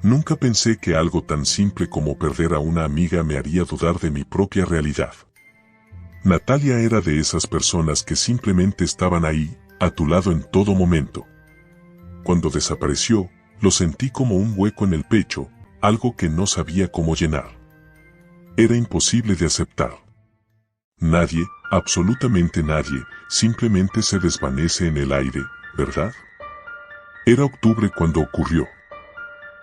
Nunca pensé que algo tan simple como perder a una amiga me haría dudar de mi propia realidad. Natalia era de esas personas que simplemente estaban ahí, a tu lado en todo momento. Cuando desapareció, lo sentí como un hueco en el pecho, algo que no sabía cómo llenar. Era imposible de aceptar. Nadie, absolutamente nadie, simplemente se desvanece en el aire, ¿verdad? Era octubre cuando ocurrió.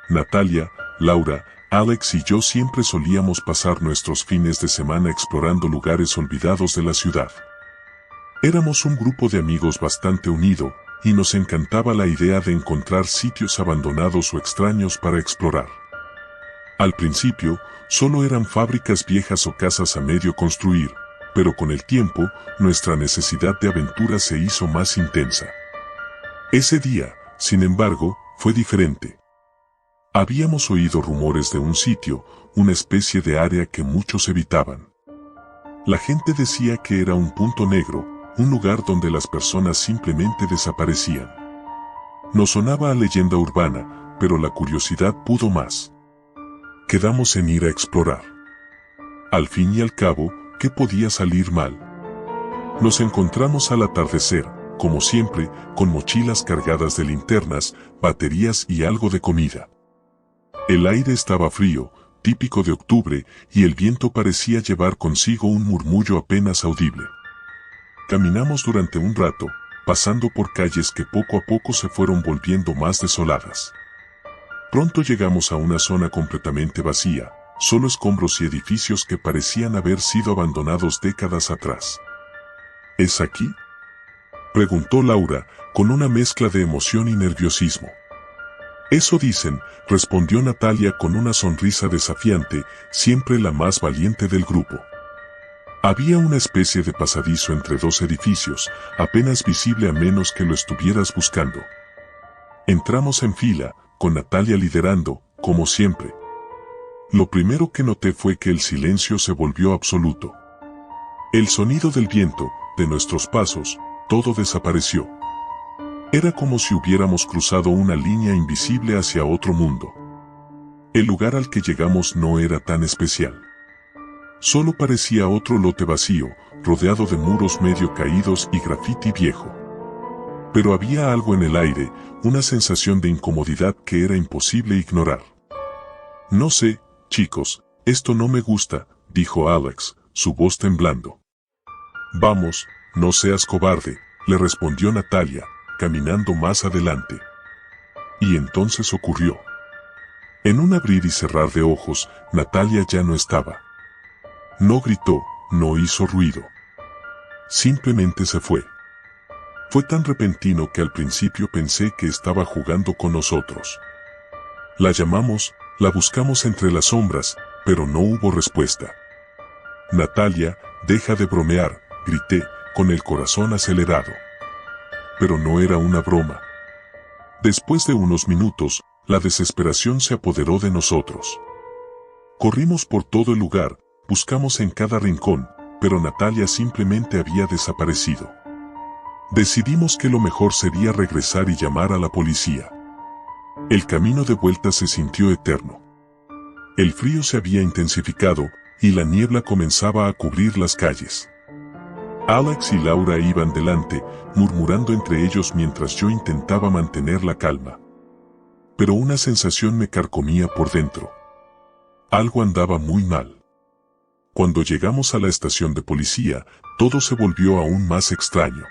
Natalia, Laura, Alex y yo siempre solíamos pasar nuestros fines de semana explorando lugares olvidados de la ciudad. Éramos un grupo de amigos bastante unido, y nos encantaba la idea de encontrar sitios abandonados o extraños para explorar. Al principio, solo eran fábricas viejas o casas a medio construir, pero con el tiempo, nuestra necesidad de aventura se hizo más intensa. Ese día, sin embargo, fue diferente. Habíamos oído rumores de un sitio, una especie de área que muchos evitaban. La gente decía que era un punto negro, un lugar donde las personas simplemente desaparecían. Nos sonaba a leyenda urbana, pero la curiosidad pudo más. Quedamos en ir a explorar. Al fin y al cabo, ¿qué podía salir mal? Nos encontramos al atardecer, como siempre, con mochilas cargadas de linternas, baterías y algo de comida. El aire estaba frío, típico de octubre, y el viento parecía llevar consigo un murmullo apenas audible. Caminamos durante un rato, pasando por calles que poco a poco se fueron volviendo más desoladas. Pronto llegamos a una zona completamente vacía, solo escombros y edificios que parecían haber sido abandonados décadas atrás. ¿Es aquí?, preguntó Laura, con una mezcla de emoción y nerviosismo. Eso dicen, respondió Natalia con una sonrisa desafiante, siempre la más valiente del grupo. Había una especie de pasadizo entre dos edificios, apenas visible a menos que lo estuvieras buscando. Entramos en fila, con Natalia liderando, como siempre. Lo primero que noté fue que el silencio se volvió absoluto. El sonido del viento, de nuestros pasos, todo desapareció. Era como si hubiéramos cruzado una línea invisible hacia otro mundo. El lugar al que llegamos no era tan especial. Solo parecía otro lote vacío, rodeado de muros medio caídos y grafiti viejo. Pero había algo en el aire, una sensación de incomodidad que era imposible ignorar. No sé, chicos, esto no me gusta, dijo Alex, su voz temblando. Vamos, no seas cobarde, le respondió Natalia, caminando más adelante. Y entonces ocurrió. En un abrir y cerrar de ojos, Natalia ya no estaba. No gritó, no hizo ruido. Simplemente se fue. Fue tan repentino que al principio pensé que estaba jugando con nosotros. La llamamos, la buscamos entre las sombras, pero no hubo respuesta. Natalia, deja de bromear, grité, con el corazón acelerado. Pero no era una broma. Después de unos minutos, la desesperación se apoderó de nosotros. Corrimos por todo el lugar, buscamos en cada rincón, pero Natalia simplemente había desaparecido. Decidimos que lo mejor sería regresar y llamar a la policía. El camino de vuelta se sintió eterno. El frío se había intensificado, y la niebla comenzaba a cubrir las calles. Alex y Laura iban delante, murmurando entre ellos mientras yo intentaba mantener la calma. Pero una sensación me carcomía por dentro. Algo andaba muy mal. Cuando llegamos a la estación de policía, todo se volvió aún más extraño.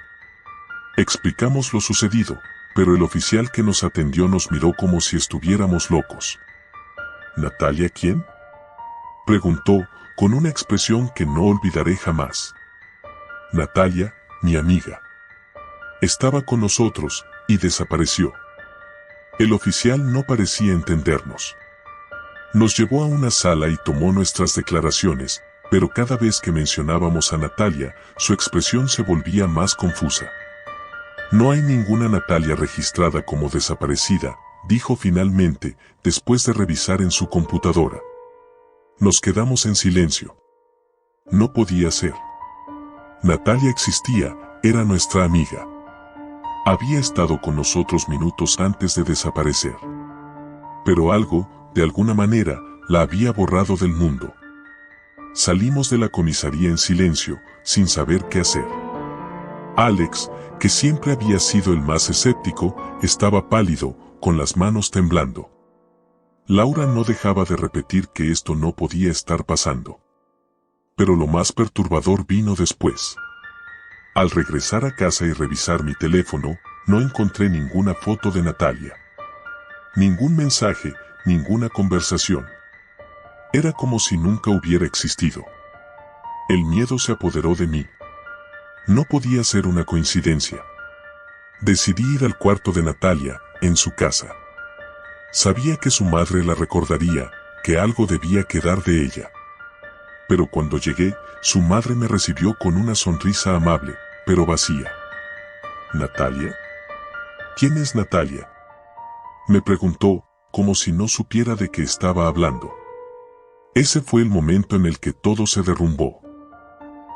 Explicamos lo sucedido, pero el oficial que nos atendió nos miró como si estuviéramos locos. ¿Natalia quién?, preguntó, con una expresión que no olvidaré jamás. Natalia, mi amiga. Estaba con nosotros, y desapareció. El oficial no parecía entendernos. Nos llevó a una sala y tomó nuestras declaraciones, pero cada vez que mencionábamos a Natalia, su expresión se volvía más confusa. No hay ninguna Natalia registrada como desaparecida, dijo finalmente, después de revisar en su computadora. Nos quedamos en silencio. No podía ser. Natalia existía, era nuestra amiga. Había estado con nosotros minutos antes de desaparecer. Pero algo, de alguna manera, la había borrado del mundo. Salimos de la comisaría en silencio, sin saber qué hacer. Alex, que siempre había sido el más escéptico, estaba pálido, con las manos temblando. Laura no dejaba de repetir que esto no podía estar pasando. Pero lo más perturbador vino después. Al regresar a casa y revisar mi teléfono, no encontré ninguna foto de Natalia. Ningún mensaje, ninguna conversación. Era como si nunca hubiera existido. El miedo se apoderó de mí. No podía ser una coincidencia. Decidí ir al cuarto de Natalia, en su casa. Sabía que su madre la recordaría, que algo debía quedar de ella. Pero cuando llegué, su madre me recibió con una sonrisa amable, pero vacía. ¿Natalia? ¿Quién es Natalia?, me preguntó, como si no supiera de qué estaba hablando. Ese fue el momento en el que todo se derrumbó.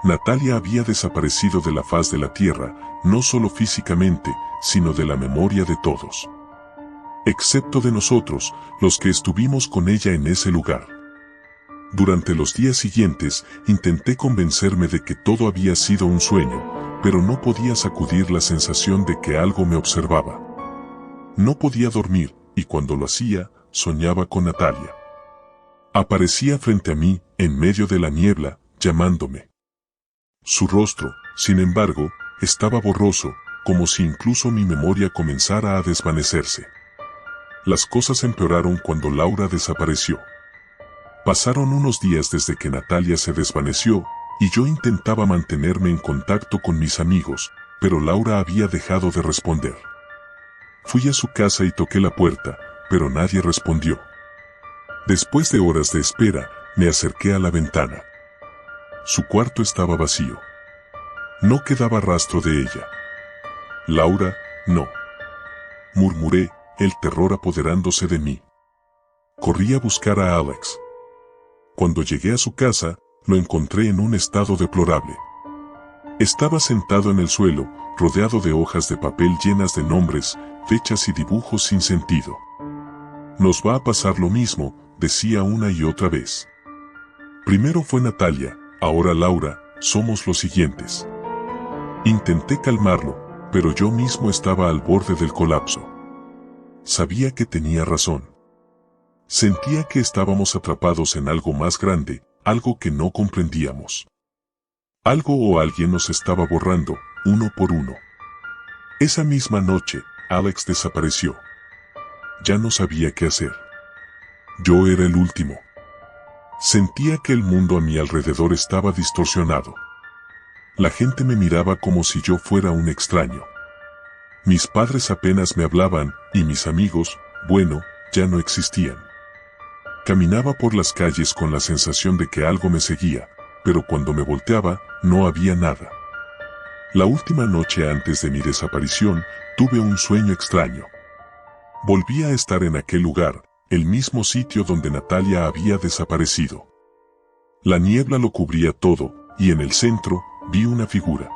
Natalia había desaparecido de la faz de la tierra, no solo físicamente, sino de la memoria de todos. Excepto de nosotros, los que estuvimos con ella en ese lugar. Durante los días siguientes, intenté convencerme de que todo había sido un sueño, pero no podía sacudir la sensación de que algo me observaba. No podía dormir, y cuando lo hacía, soñaba con Natalia. Aparecía frente a mí, en medio de la niebla, llamándome. Su rostro, sin embargo, estaba borroso, como si incluso mi memoria comenzara a desvanecerse. Las cosas empeoraron cuando Laura desapareció. Pasaron unos días desde que Natalia se desvaneció, y yo intentaba mantenerme en contacto con mis amigos, pero Laura había dejado de responder. Fui a su casa y toqué la puerta, pero nadie respondió. Después de horas de espera, me acerqué a la ventana. Su cuarto estaba vacío. No quedaba rastro de ella. Laura, no. Murmuré, el terror apoderándose de mí. Corrí a buscar a Alex. Cuando llegué a su casa, lo encontré en un estado deplorable. Estaba sentado en el suelo, rodeado de hojas de papel llenas de nombres, fechas y dibujos sin sentido. Nos va a pasar lo mismo, decía una y otra vez. Primero fue Natalia, ahora Laura, somos los siguientes. Intenté calmarlo, pero yo mismo estaba al borde del colapso. Sabía que tenía razón. Sentía que estábamos atrapados en algo más grande, algo que no comprendíamos. Algo o alguien nos estaba borrando, uno por uno. Esa misma noche, Alex desapareció. Ya no sabía qué hacer. Yo era el último. Sentía que el mundo a mi alrededor estaba distorsionado. La gente me miraba como si yo fuera un extraño. Mis padres apenas me hablaban, y mis amigos, bueno, ya no existían. Caminaba por las calles con la sensación de que algo me seguía, pero cuando me volteaba, no había nada. La última noche antes de mi desaparición, tuve un sueño extraño. Volví a estar en aquel lugar, el mismo sitio donde Natalia había desaparecido. La niebla lo cubría todo, y en el centro, vi una figura.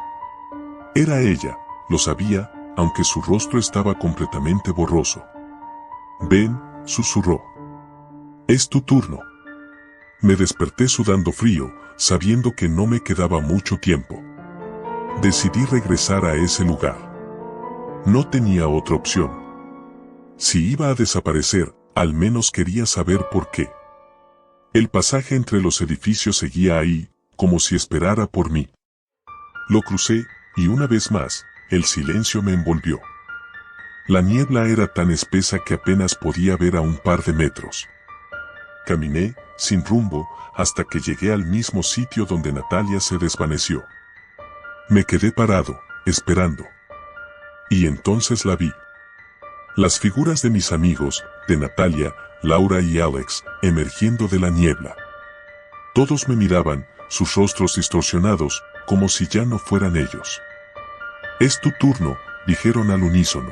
Era ella, lo sabía, aunque su rostro estaba completamente borroso. Ven, susurró. Es tu turno. Me desperté sudando frío, sabiendo que no me quedaba mucho tiempo. Decidí regresar a ese lugar. No tenía otra opción. Si iba a desaparecer, al menos quería saber por qué. El pasaje entre los edificios seguía ahí, como si esperara por mí. Lo crucé, y una vez más, el silencio me envolvió. La niebla era tan espesa que apenas podía ver a un par de metros. Caminé, sin rumbo, hasta que llegué al mismo sitio donde Natalia se desvaneció. Me quedé parado, esperando. Y entonces la vi. Las figuras de mis amigos, de Natalia, Laura y Alex, emergiendo de la niebla. Todos me miraban, sus rostros distorsionados, como si ya no fueran ellos. Es tu turno, dijeron al unísono.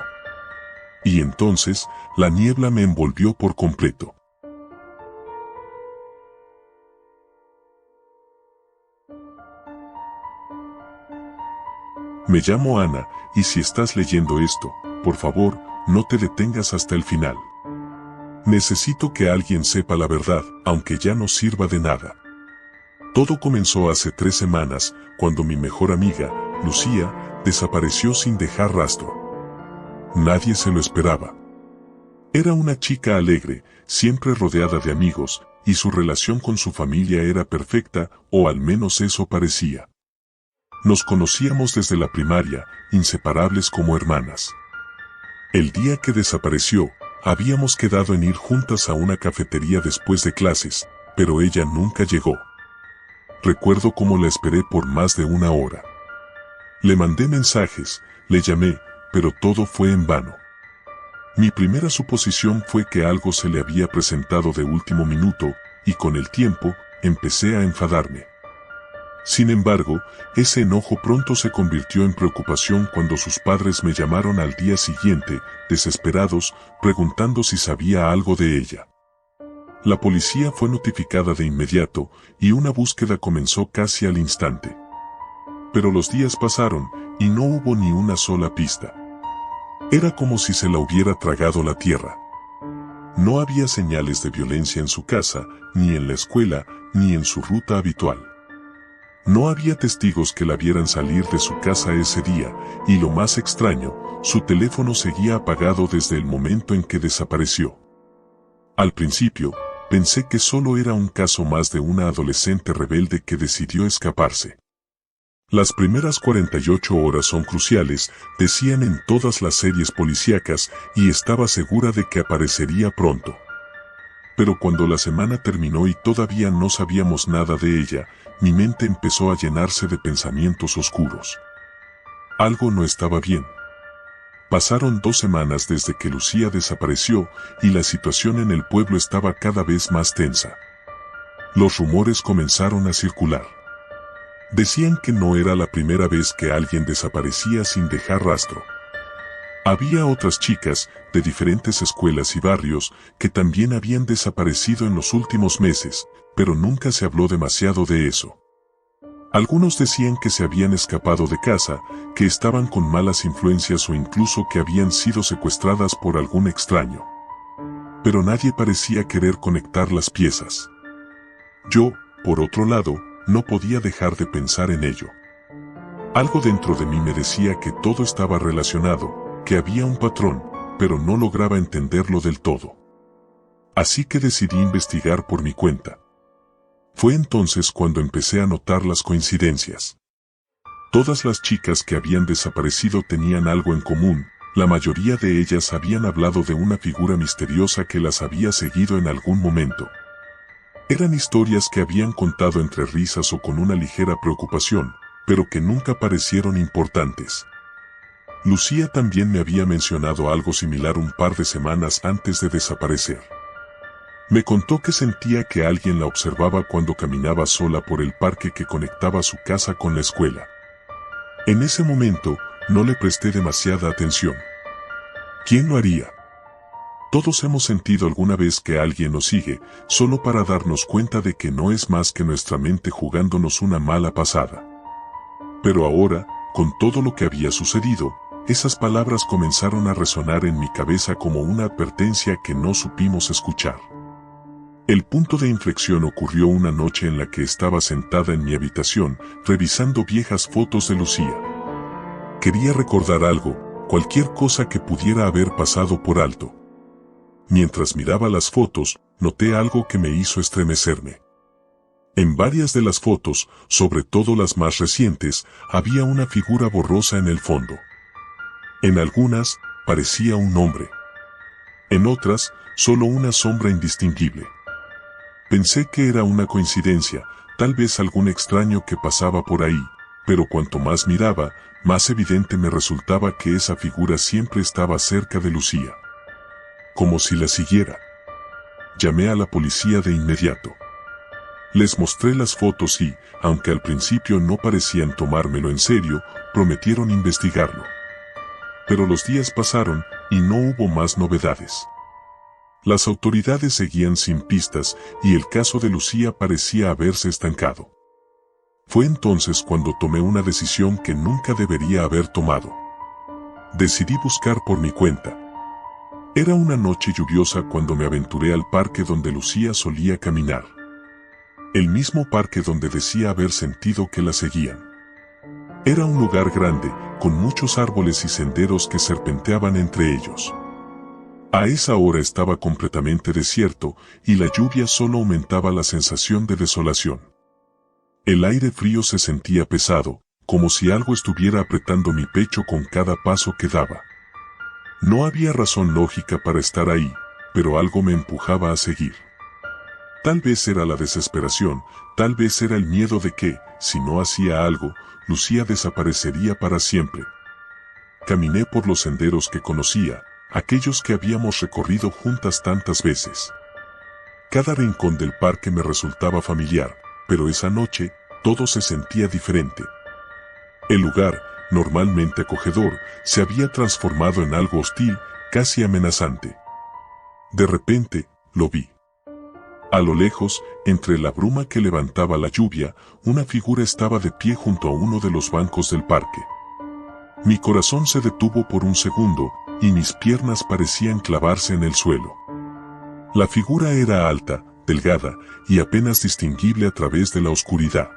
Y entonces, la niebla me envolvió por completo. Me llamo Ana, y si estás leyendo esto, por favor, no te detengas hasta el final. Necesito que alguien sepa la verdad, aunque ya no sirva de nada. Todo comenzó hace 3 semanas, cuando mi mejor amiga, Lucía, desapareció sin dejar rastro. Nadie se lo esperaba. Era una chica alegre, siempre rodeada de amigos, y su relación con su familia era perfecta, o al menos eso parecía. Nos conocíamos desde la primaria, inseparables como hermanas. El día que desapareció, habíamos quedado en ir juntas a una cafetería después de clases, pero ella nunca llegó. Recuerdo cómo la esperé por más de 1 hora. Le mandé mensajes, le llamé, pero todo fue en vano. Mi primera suposición fue que algo se le había presentado de último minuto, y con el tiempo, empecé a enfadarme. Sin embargo, ese enojo pronto se convirtió en preocupación cuando sus padres me llamaron al día siguiente, desesperados, preguntando si sabía algo de ella. La policía fue notificada de inmediato, y una búsqueda comenzó casi al instante. Pero los días pasaron, y no hubo ni una sola pista. Era como si se la hubiera tragado la tierra. No había señales de violencia en su casa, ni en la escuela, ni en su ruta habitual. No había testigos que la vieran salir de su casa ese día, y lo más extraño, su teléfono seguía apagado desde el momento en que desapareció. Al principio, pensé que solo era un caso más de una adolescente rebelde que decidió escaparse. Las primeras 48 horas son cruciales, decían en todas las series policíacas, y estaba segura de que aparecería pronto. Pero cuando la semana terminó y todavía no sabíamos nada de ella, mi mente empezó a llenarse de pensamientos oscuros. Algo no estaba bien. Pasaron 2 semanas desde que Lucía desapareció, y la situación en el pueblo estaba cada vez más tensa. Los rumores comenzaron a circular. Decían que no era la primera vez que alguien desaparecía sin dejar rastro. Había otras chicas, de diferentes escuelas y barrios, que también habían desaparecido en los últimos meses, pero nunca se habló demasiado de eso. Algunos decían que se habían escapado de casa, que estaban con malas influencias o incluso que habían sido secuestradas por algún extraño. Pero nadie parecía querer conectar las piezas. Yo, por otro lado, no podía dejar de pensar en ello. Algo dentro de mí me decía que todo estaba relacionado, que había un patrón, pero no lograba entenderlo del todo. Así que decidí investigar por mi cuenta. Fue entonces cuando empecé a notar las coincidencias. Todas las chicas que habían desaparecido tenían algo en común, la mayoría de ellas habían hablado de una figura misteriosa que las había seguido en algún momento. Eran historias que habían contado entre risas o con una ligera preocupación, pero que nunca parecieron importantes. Lucía también me había mencionado algo similar un par de semanas antes de desaparecer. Me contó que sentía que alguien la observaba cuando caminaba sola por el parque que conectaba su casa con la escuela. En ese momento, no le presté demasiada atención. ¿Quién lo haría? Todos hemos sentido alguna vez que alguien nos sigue, solo para darnos cuenta de que no es más que nuestra mente jugándonos una mala pasada. Pero ahora, con todo lo que había sucedido, esas palabras comenzaron a resonar en mi cabeza como una advertencia que no supimos escuchar. El punto de inflexión ocurrió una noche en la que estaba sentada en mi habitación, revisando viejas fotos de Lucía. Quería recordar algo, cualquier cosa que pudiera haber pasado por alto. Mientras miraba las fotos, noté algo que me hizo estremecerme. En varias de las fotos, sobre todo las más recientes, había una figura borrosa en el fondo. En algunas, parecía un hombre. En otras, solo una sombra indistinguible. Pensé que era una coincidencia, tal vez algún extraño que pasaba por ahí, pero cuanto más miraba, más evidente me resultaba que esa figura siempre estaba cerca de Lucía. Como si la siguiera. Llamé a la policía de inmediato. Les mostré las fotos y, aunque al principio no parecían tomármelo en serio, prometieron investigarlo. Pero los días pasaron, y no hubo más novedades. Las autoridades seguían sin pistas, y el caso de Lucía parecía haberse estancado. Fue entonces cuando tomé una decisión que nunca debería haber tomado. Decidí buscar por mi cuenta. Era una noche lluviosa cuando me aventuré al parque donde Lucía solía caminar. El mismo parque donde decía haber sentido que la seguían. Era un lugar grande, con muchos árboles y senderos que serpenteaban entre ellos. A esa hora estaba completamente desierto y la lluvia solo aumentaba la sensación de desolación. El aire frío se sentía pesado, como si algo estuviera apretando mi pecho con cada paso que daba. No había razón lógica para estar ahí, pero algo me empujaba a seguir. Tal vez era la desesperación, tal vez era el miedo de que, si no hacía algo, Lucía desaparecería para siempre. Caminé por los senderos que conocía, aquellos que habíamos recorrido juntas tantas veces. Cada rincón del parque me resultaba familiar, pero esa noche, todo se sentía diferente. El lugar, normalmente acogedor, se había transformado en algo hostil, casi amenazante. De repente, lo vi. A lo lejos, entre la bruma que levantaba la lluvia, una figura estaba de pie junto a uno de los bancos del parque. Mi corazón se detuvo por un segundo, y mis piernas parecían clavarse en el suelo. La figura era alta, delgada, y apenas distinguible a través de la oscuridad.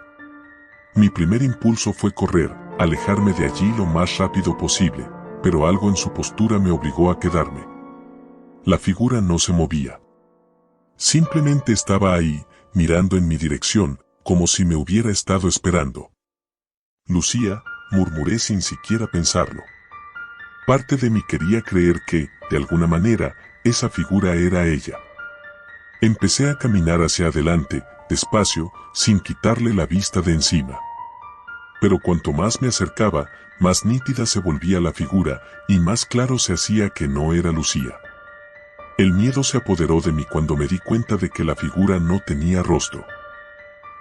Mi primer impulso fue correr, alejarme de allí lo más rápido posible, pero algo en su postura me obligó a quedarme. La figura no se movía. Simplemente estaba ahí, mirando en mi dirección, como si me hubiera estado esperando. Lucía, murmuré sin siquiera pensarlo. Parte de mí quería creer que, de alguna manera, esa figura era ella. Empecé a caminar hacia adelante, despacio, sin quitarle la vista de encima. Pero cuanto más me acercaba, más nítida se volvía la figura, y más claro se hacía que no era Lucía. El miedo se apoderó de mí cuando me di cuenta de que la figura no tenía rostro.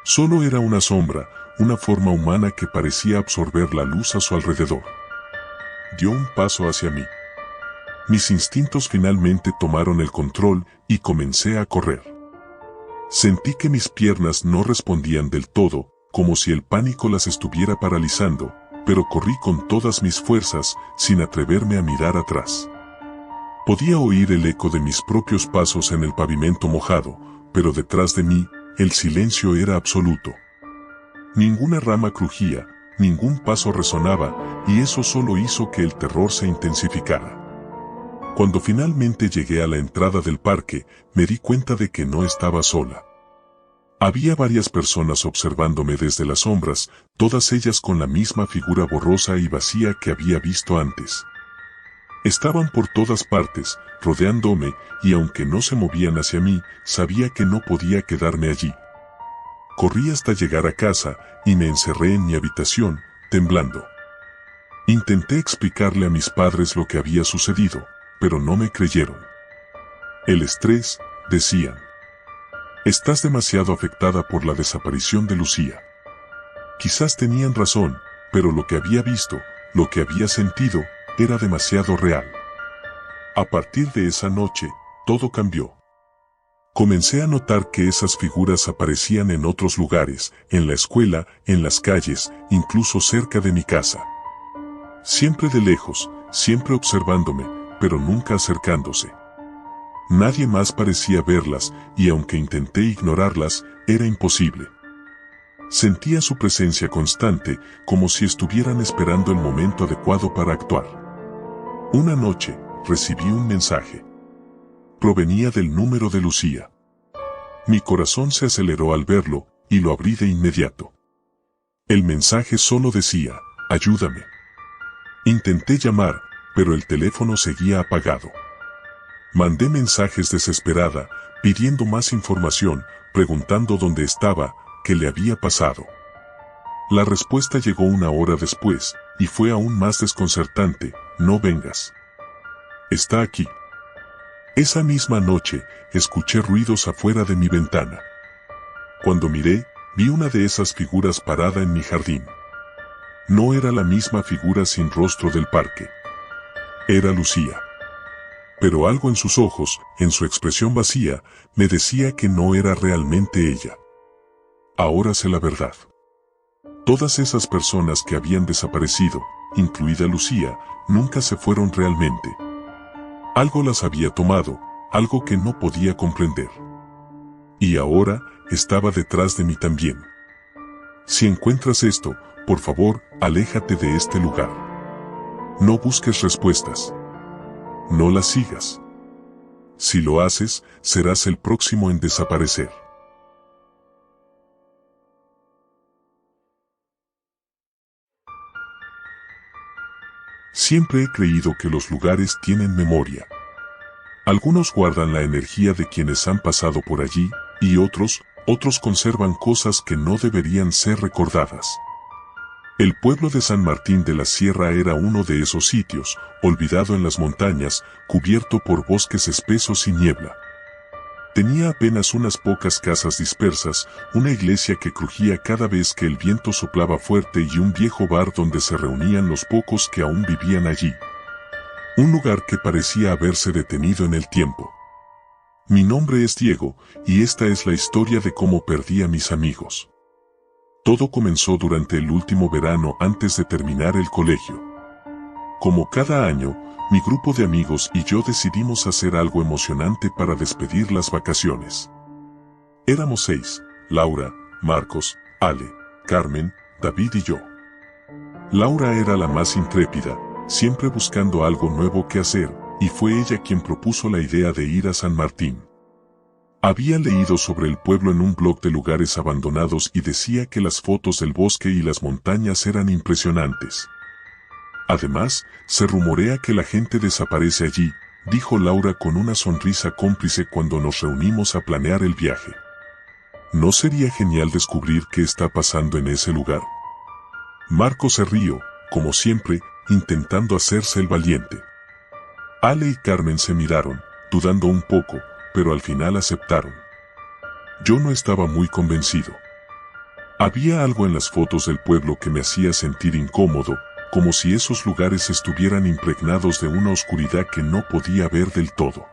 Solo era una sombra, una forma humana que parecía absorber la luz a su alrededor. Dio un paso hacia mí. Mis instintos finalmente tomaron el control y comencé a correr. Sentí que mis piernas no respondían del todo, como si el pánico las estuviera paralizando, pero corrí con todas mis fuerzas, sin atreverme a mirar atrás. Podía oír el eco de mis propios pasos en el pavimento mojado, pero detrás de mí, el silencio era absoluto. Ninguna rama crujía, ningún paso resonaba, y eso solo hizo que el terror se intensificara. Cuando finalmente llegué a la entrada del parque, me di cuenta de que no estaba sola. Había varias personas observándome desde las sombras, todas ellas con la misma figura borrosa y vacía que había visto antes. Estaban por todas partes, rodeándome, y aunque no se movían hacia mí, sabía que no podía quedarme allí. Corrí hasta llegar a casa, y me encerré en mi habitación, temblando. Intenté explicarle a mis padres lo que había sucedido, pero no me creyeron. El estrés, decían. Estás demasiado afectada por la desaparición de Lucía. Quizás tenían razón, pero lo que había visto, lo que había sentido, era demasiado real. A partir de esa noche, todo cambió. Comencé a notar que esas figuras aparecían en otros lugares, en la escuela, en las calles, incluso cerca de mi casa. Siempre de lejos, siempre observándome, pero nunca acercándose. Nadie más parecía verlas, y aunque intenté ignorarlas, era imposible. Sentía su presencia constante, como si estuvieran esperando el momento adecuado para actuar. Una noche, recibí un mensaje. Provenía del número de Lucía. Mi corazón se aceleró al verlo, y lo abrí de inmediato. El mensaje solo decía, ayúdame. Intenté llamar, pero el teléfono seguía apagado. Mandé mensajes desesperada, pidiendo más información, preguntando dónde estaba, qué le había pasado. La respuesta llegó una hora después, y fue aún más desconcertante, no vengas. Está aquí. Esa misma noche, escuché ruidos afuera de mi ventana. Cuando miré, vi una de esas figuras parada en mi jardín. No era la misma figura sin rostro del parque. Era Lucía. Pero algo en sus ojos, en su expresión vacía, me decía que no era realmente ella. Ahora sé la verdad. Todas esas personas que habían desaparecido, incluida Lucía, nunca se fueron realmente. Algo las había tomado, algo que no podía comprender. Y ahora, estaba detrás de mí también. Si encuentras esto, por favor, aléjate de este lugar. No busques respuestas. No las sigas. Si lo haces, serás el próximo en desaparecer. Siempre he creído que los lugares tienen memoria. Algunos guardan la energía de quienes han pasado por allí, y otros conservan cosas que no deberían ser recordadas. El pueblo de San Martín de la Sierra era uno de esos sitios, olvidado en las montañas, cubierto por bosques espesos y niebla. Tenía apenas unas pocas casas dispersas, una iglesia que crujía cada vez que el viento soplaba fuerte y un viejo bar donde se reunían los pocos que aún vivían allí. Un lugar que parecía haberse detenido en el tiempo. Mi nombre es Diego, y esta es la historia de cómo perdí a mis amigos. Todo comenzó durante el último verano antes de terminar el colegio. Como cada año, mi grupo de amigos y yo decidimos hacer algo emocionante para despedir las vacaciones. Éramos 6, Laura, Marcos, Ale, Carmen, David y yo. Laura era la más intrépida, siempre buscando algo nuevo que hacer, y fue ella quien propuso la idea de ir a San Martín. Había leído sobre el pueblo en un blog de lugares abandonados y decía que las fotos del bosque y las montañas eran impresionantes. Además, se rumorea que la gente desaparece allí, dijo Laura con una sonrisa cómplice cuando nos reunimos a planear el viaje. ¿No sería genial descubrir qué está pasando en ese lugar? Marco se rió, como siempre, intentando hacerse el valiente. Ale y Carmen se miraron, dudando un poco, pero al final aceptaron. Yo no estaba muy convencido. Había algo en las fotos del pueblo que me hacía sentir incómodo, como si esos lugares estuvieran impregnados de una oscuridad que no podía ver del todo.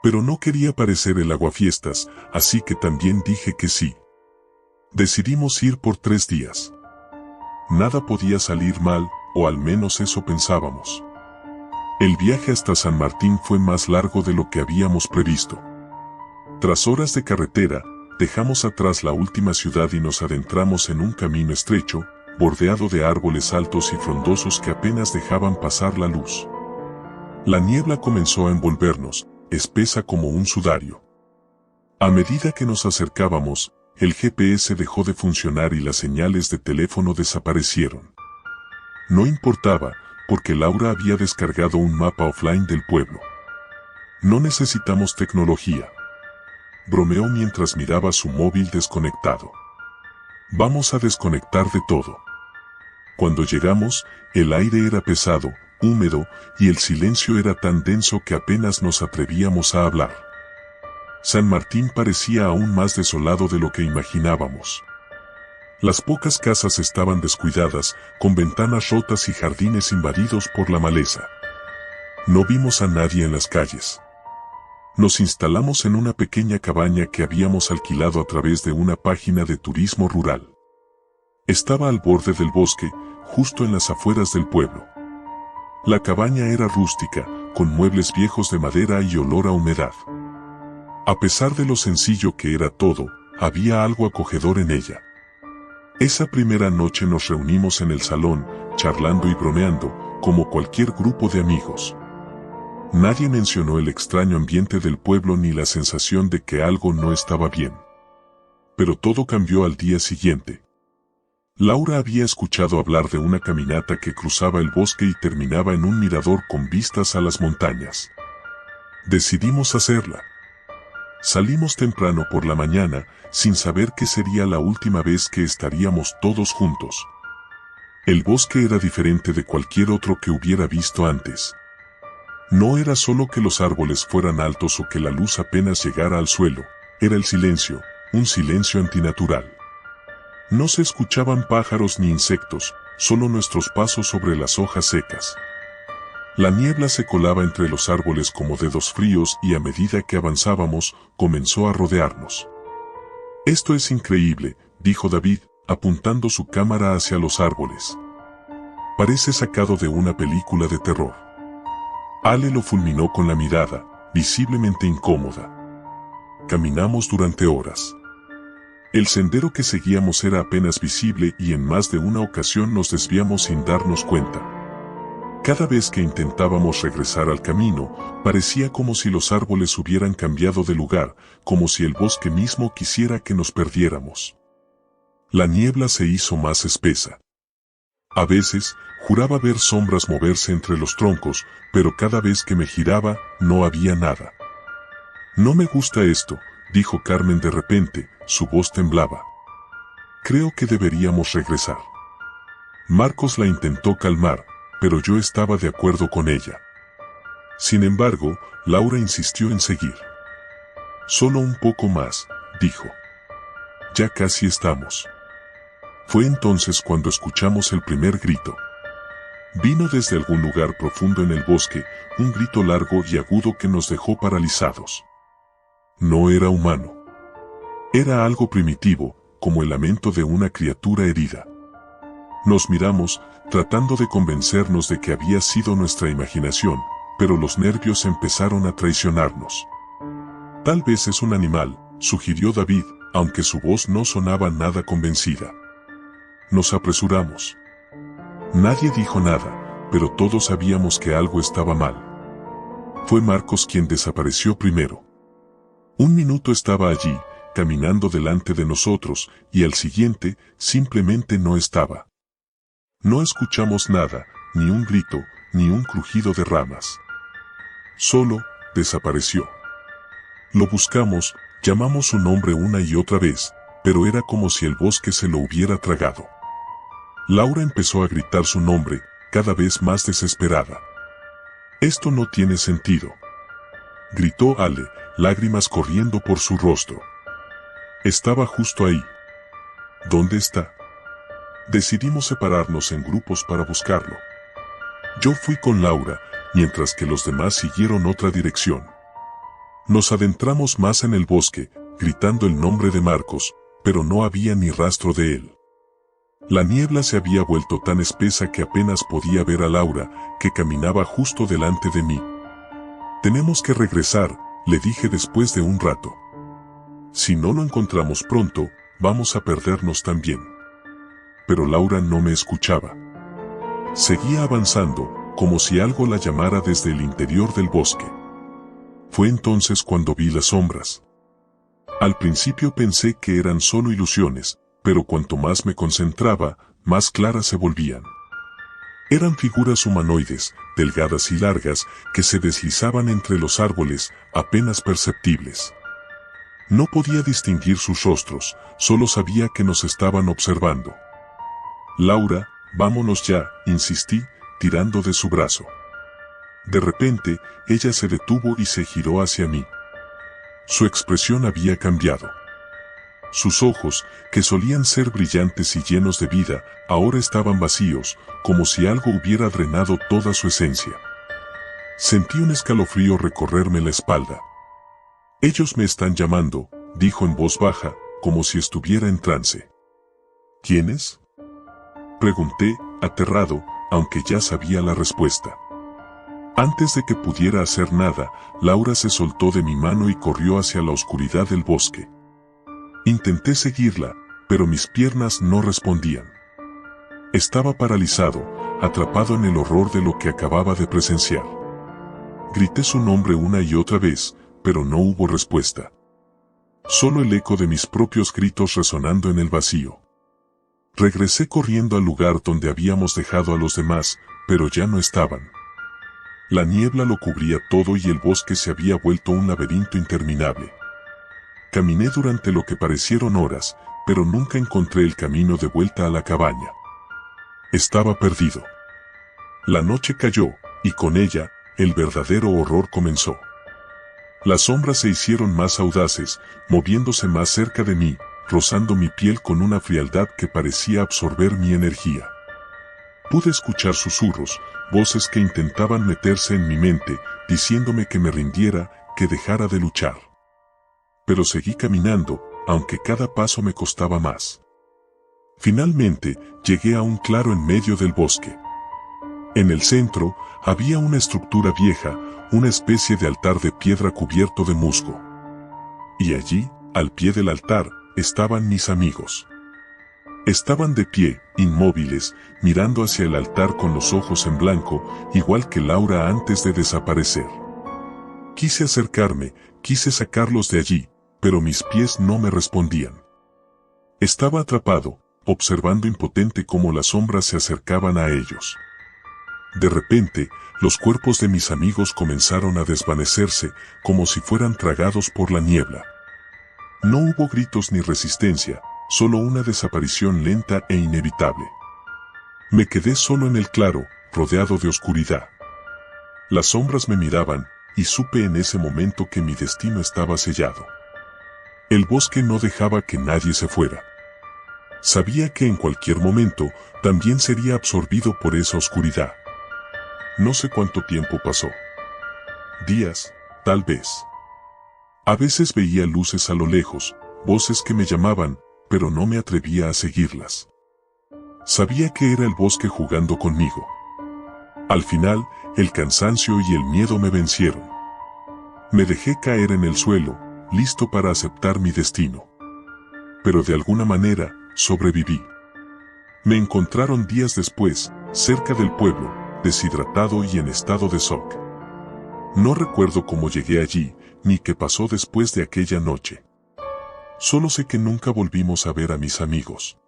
Pero no quería parecer el aguafiestas, así que también dije que sí. Decidimos ir por 3 días. Nada podía salir mal, o al menos eso pensábamos. El viaje hasta San Martín fue más largo de lo que habíamos previsto. Tras horas de carretera, dejamos atrás la última ciudad y nos adentramos en un camino estrecho, bordeado de árboles altos y frondosos que apenas dejaban pasar la luz. La niebla comenzó a envolvernos, espesa como un sudario. A medida que nos acercábamos, el GPS dejó de funcionar y las señales de teléfono desaparecieron. No importaba, porque Laura había descargado un mapa offline del pueblo. No necesitamos tecnología. Bromeó mientras miraba su móvil desconectado. Vamos a desconectar de todo. Cuando llegamos, el aire era pesado, húmedo, y el silencio era tan denso que apenas nos atrevíamos a hablar. San Martín parecía aún más desolado de lo que imaginábamos. Las pocas casas estaban descuidadas, con ventanas rotas y jardines invadidos por la maleza. No vimos a nadie en las calles. Nos instalamos en una pequeña cabaña que habíamos alquilado a través de una página de turismo rural. Estaba al borde del bosque, justo en las afueras del pueblo. La cabaña era rústica, con muebles viejos de madera y olor a humedad. A pesar de lo sencillo que era todo, había algo acogedor en ella. Esa primera noche nos reunimos en el salón, charlando y bromeando, como cualquier grupo de amigos. Nadie mencionó el extraño ambiente del pueblo ni la sensación de que algo no estaba bien. Pero todo cambió al día siguiente. Laura había escuchado hablar de una caminata que cruzaba el bosque y terminaba en un mirador con vistas a las montañas. Decidimos hacerla. Salimos temprano por la mañana, sin saber que sería la última vez que estaríamos todos juntos. El bosque era diferente de cualquier otro que hubiera visto antes. No era solo que los árboles fueran altos o que la luz apenas llegara al suelo, era el silencio, un silencio antinatural. No se escuchaban pájaros ni insectos, solo nuestros pasos sobre las hojas secas. La niebla se colaba entre los árboles como dedos fríos y a medida que avanzábamos, comenzó a rodearnos. «Esto es increíble», dijo David, apuntando su cámara hacia los árboles. «Parece sacado de una película de terror». Ale lo fulminó con la mirada, visiblemente incómoda. Caminamos durante horas. El sendero que seguíamos era apenas visible y en más de una ocasión nos desviamos sin darnos cuenta. Cada vez que intentábamos regresar al camino, parecía como si los árboles hubieran cambiado de lugar, como si el bosque mismo quisiera que nos perdiéramos. La niebla se hizo más espesa. A veces, juraba ver sombras moverse entre los troncos, pero cada vez que me giraba, no había nada. No me gusta esto, dijo Carmen de repente, su voz temblaba. Creo que deberíamos regresar. Marcos la intentó calmar, pero yo estaba de acuerdo con ella. Sin embargo, Laura insistió en seguir. Solo un poco más, dijo. Ya casi estamos. Fue entonces cuando escuchamos el primer grito. Vino desde algún lugar profundo en el bosque, un grito largo y agudo que nos dejó paralizados. No era humano. Era algo primitivo, como el lamento de una criatura herida. Nos miramos, tratando de convencernos de que había sido nuestra imaginación, pero los nervios empezaron a traicionarnos. Tal vez es un animal, sugirió David, aunque su voz no sonaba nada convencida. Nos apresuramos. Nadie dijo nada, pero todos sabíamos que algo estaba mal. Fue Marcos quien desapareció primero. Un minuto estaba allí, caminando delante de nosotros, y al siguiente, simplemente no estaba. No escuchamos nada, ni un grito, ni un crujido de ramas. Solo, desapareció. Lo buscamos, llamamos su nombre una y otra vez, pero era como si el bosque se lo hubiera tragado. Laura empezó a gritar su nombre, cada vez más desesperada. Esto no tiene sentido. Gritó Ale, lágrimas corriendo por su rostro. Estaba justo ahí. ¿Dónde está? Decidimos separarnos en grupos para buscarlo. Yo fui con Laura, mientras que los demás siguieron otra dirección. Nos adentramos más en el bosque, gritando el nombre de Marcos, pero no había ni rastro de él. La niebla se había vuelto tan espesa que apenas podía ver a Laura, que caminaba justo delante de mí. Tenemos que regresar, le dije después de un rato. Si no lo encontramos pronto, vamos a perdernos también. Pero Laura no me escuchaba. Seguía avanzando, como si algo la llamara desde el interior del bosque. Fue entonces cuando vi las sombras. Al principio pensé que eran solo ilusiones, pero cuanto más me concentraba, más claras se volvían. Eran figuras humanoides, delgadas y largas, que se deslizaban entre los árboles, apenas perceptibles. No podía distinguir sus rostros, solo sabía que nos estaban observando. Laura, vámonos ya, insistí, tirando de su brazo. De repente, ella se detuvo y se giró hacia mí. Su expresión había cambiado. Sus ojos, que solían ser brillantes y llenos de vida, ahora estaban vacíos, como si algo hubiera drenado toda su esencia. Sentí un escalofrío recorrerme la espalda. Ellos me están llamando, dijo en voz baja, como si estuviera en trance. ¿Quiénes? Pregunté, aterrado, aunque ya sabía la respuesta. Antes de que pudiera hacer nada, Laura se soltó de mi mano y corrió hacia la oscuridad del bosque. Intenté seguirla, pero mis piernas no respondían. Estaba paralizado, atrapado en el horror de lo que acababa de presenciar. Grité su nombre una y otra vez, pero no hubo respuesta. Solo el eco de mis propios gritos resonando en el vacío. Regresé corriendo al lugar donde habíamos dejado a los demás, pero ya no estaban. La niebla lo cubría todo y el bosque se había vuelto un laberinto interminable. Caminé durante lo que parecieron horas, pero nunca encontré el camino de vuelta a la cabaña. Estaba perdido. La noche cayó, y con ella, el verdadero horror comenzó. Las sombras se hicieron más audaces, moviéndose más cerca de mí, rozando mi piel con una frialdad que parecía absorber mi energía. Pude escuchar susurros, voces que intentaban meterse en mi mente, diciéndome que me rindiera, que dejara de luchar. Pero seguí caminando, aunque cada paso me costaba más. Finalmente, llegué a un claro en medio del bosque. En el centro, había una estructura vieja, una especie de altar de piedra cubierto de musgo. Y allí, al pie del altar, estaban mis amigos. Estaban de pie, inmóviles, mirando hacia el altar con los ojos en blanco, igual que Laura antes de desaparecer. Quise acercarme, quise sacarlos de allí, pero mis pies no me respondían. Estaba atrapado, observando impotente cómo las sombras se acercaban a ellos. De repente, los cuerpos de mis amigos comenzaron a desvanecerse, como si fueran tragados por la niebla. No hubo gritos ni resistencia, solo una desaparición lenta e inevitable. Me quedé solo en el claro, rodeado de oscuridad. Las sombras me miraban, y supe en ese momento que mi destino estaba sellado. El bosque no dejaba que nadie se fuera. Sabía que en cualquier momento, también sería absorbido por esa oscuridad. No sé cuánto tiempo pasó. Días, tal vez. A veces veía luces a lo lejos, voces que me llamaban, pero no me atrevía a seguirlas. Sabía que era el bosque jugando conmigo. Al final, el cansancio y el miedo me vencieron. Me dejé caer en el suelo, listo para aceptar mi destino. Pero de alguna manera, sobreviví. Me encontraron días después, cerca del pueblo, deshidratado y en estado de shock. No recuerdo cómo llegué allí, ni qué pasó después de aquella noche. Solo sé que nunca volvimos a ver a mis amigos.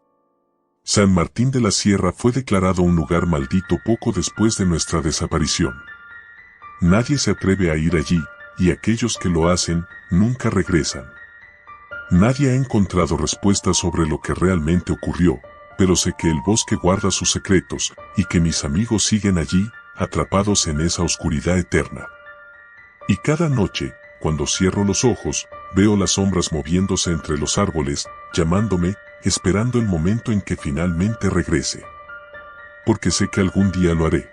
San Martín de la Sierra fue declarado un lugar maldito poco después de nuestra desaparición. Nadie se atreve a ir allí, y aquellos que lo hacen, nunca regresan. Nadie ha encontrado respuestas sobre lo que realmente ocurrió, pero sé que el bosque guarda sus secretos, y que mis amigos siguen allí, atrapados en esa oscuridad eterna. Y cada noche, cuando cierro los ojos, veo las sombras moviéndose entre los árboles, llamándome, esperando el momento en que finalmente regrese. Porque sé que algún día lo haré.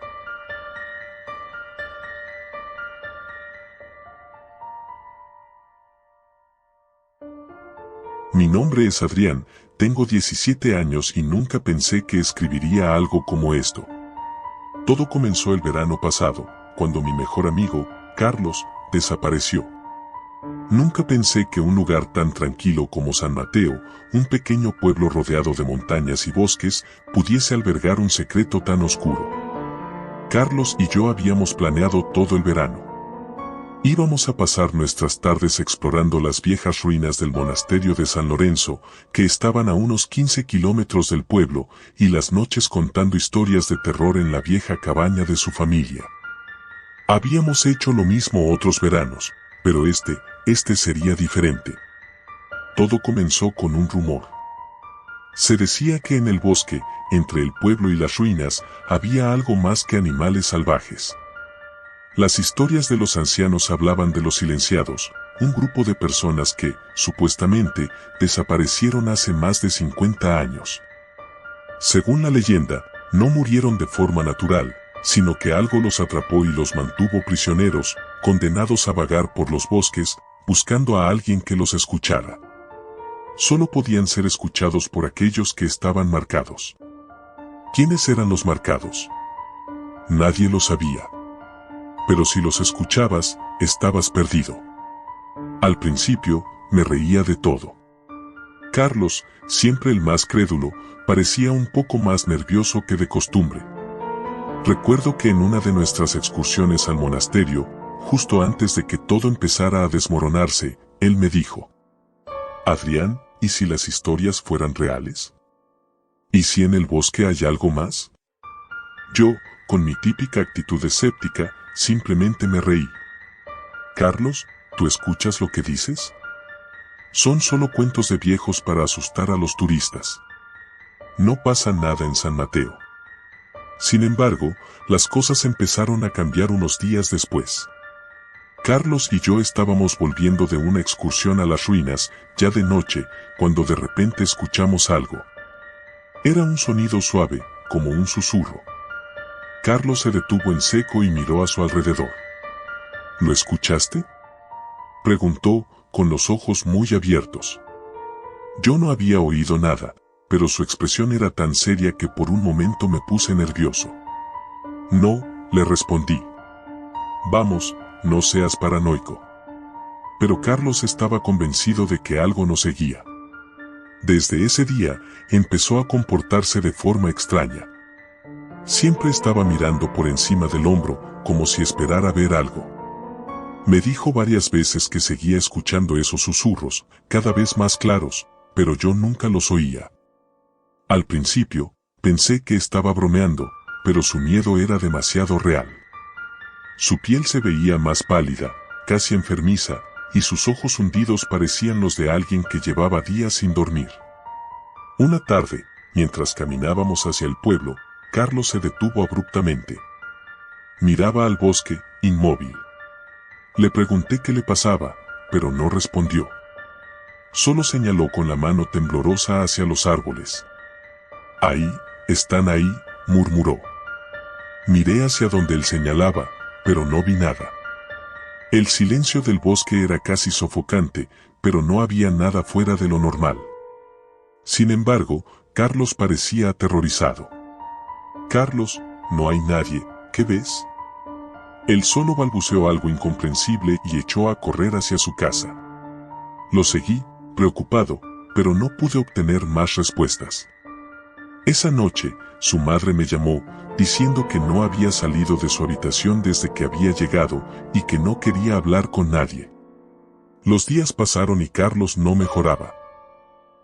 Mi nombre es Adrián, tengo 17 años y nunca pensé que escribiría algo como esto. Todo comenzó el verano pasado, cuando mi mejor amigo, Carlos, desapareció. Nunca pensé que un lugar tan tranquilo como San Mateo, un pequeño pueblo rodeado de montañas y bosques, pudiese albergar un secreto tan oscuro. Carlos y yo habíamos planeado todo el verano. Íbamos a pasar nuestras tardes explorando las viejas ruinas del monasterio de San Lorenzo, que estaban a unos 15 kilómetros del pueblo, y las noches contando historias de terror en la vieja cabaña de su familia. Habíamos hecho lo mismo otros veranos, pero este sería diferente. Todo comenzó con un rumor. Se decía que en el bosque, entre el pueblo y las ruinas, había algo más que animales salvajes. Las historias de los ancianos hablaban de los silenciados, un grupo de personas que, supuestamente, desaparecieron hace más de 50 años. Según la leyenda, no murieron de forma natural, sino que algo los atrapó y los mantuvo prisioneros, condenados a vagar por los bosques, buscando a alguien que los escuchara. Solo podían ser escuchados por aquellos que estaban marcados. ¿Quiénes eran los marcados? Nadie lo sabía. Pero si los escuchabas, estabas perdido. Al principio, me reía de todo. Carlos, siempre el más crédulo, parecía un poco más nervioso que de costumbre. Recuerdo que en una de nuestras excursiones al monasterio, justo antes de que todo empezara a desmoronarse, él me dijo: Adrián, ¿y si las historias fueran reales? ¿Y si en el bosque hay algo más? Yo, con mi típica actitud escéptica, simplemente me reí. Carlos, ¿tú escuchas lo que dices? Son solo cuentos de viejos para asustar a los turistas. No pasa nada en San Mateo. Sin embargo, las cosas empezaron a cambiar unos días después. Carlos y yo estábamos volviendo de una excursión a las ruinas, ya de noche, cuando de repente escuchamos algo. Era un sonido suave, como un susurro. Carlos se detuvo en seco y miró a su alrededor. ¿Lo escuchaste?, preguntó, con los ojos muy abiertos. Yo no había oído nada, pero su expresión era tan seria que por un momento me puse nervioso. No, le respondí. Vamos, no seas paranoico. Pero Carlos estaba convencido de que algo nos seguía. Desde ese día, empezó a comportarse de forma extraña. Siempre estaba mirando por encima del hombro, como si esperara ver algo. Me dijo varias veces que seguía escuchando esos susurros, cada vez más claros, pero yo nunca los oía. Al principio, pensé que estaba bromeando, pero su miedo era demasiado real. Su piel se veía más pálida, casi enfermiza, y sus ojos hundidos parecían los de alguien que llevaba días sin dormir. Una tarde, mientras caminábamos hacia el pueblo, Carlos se detuvo abruptamente. Miraba al bosque, inmóvil. Le pregunté qué le pasaba, pero no respondió. Solo señaló con la mano temblorosa hacia los árboles. Ahí, están ahí, murmuró. Miré hacia donde él señalaba, pero no vi nada. El silencio del bosque era casi sofocante, pero no había nada fuera de lo normal. Sin embargo, Carlos parecía aterrorizado. Carlos, no hay nadie, ¿qué ves? Él solo balbuceó algo incomprensible y echó a correr hacia su casa. Lo seguí, preocupado, pero no pude obtener más respuestas. Esa noche, su madre me llamó, diciendo que no había salido de su habitación desde que había llegado y que no quería hablar con nadie. Los días pasaron y Carlos no mejoraba.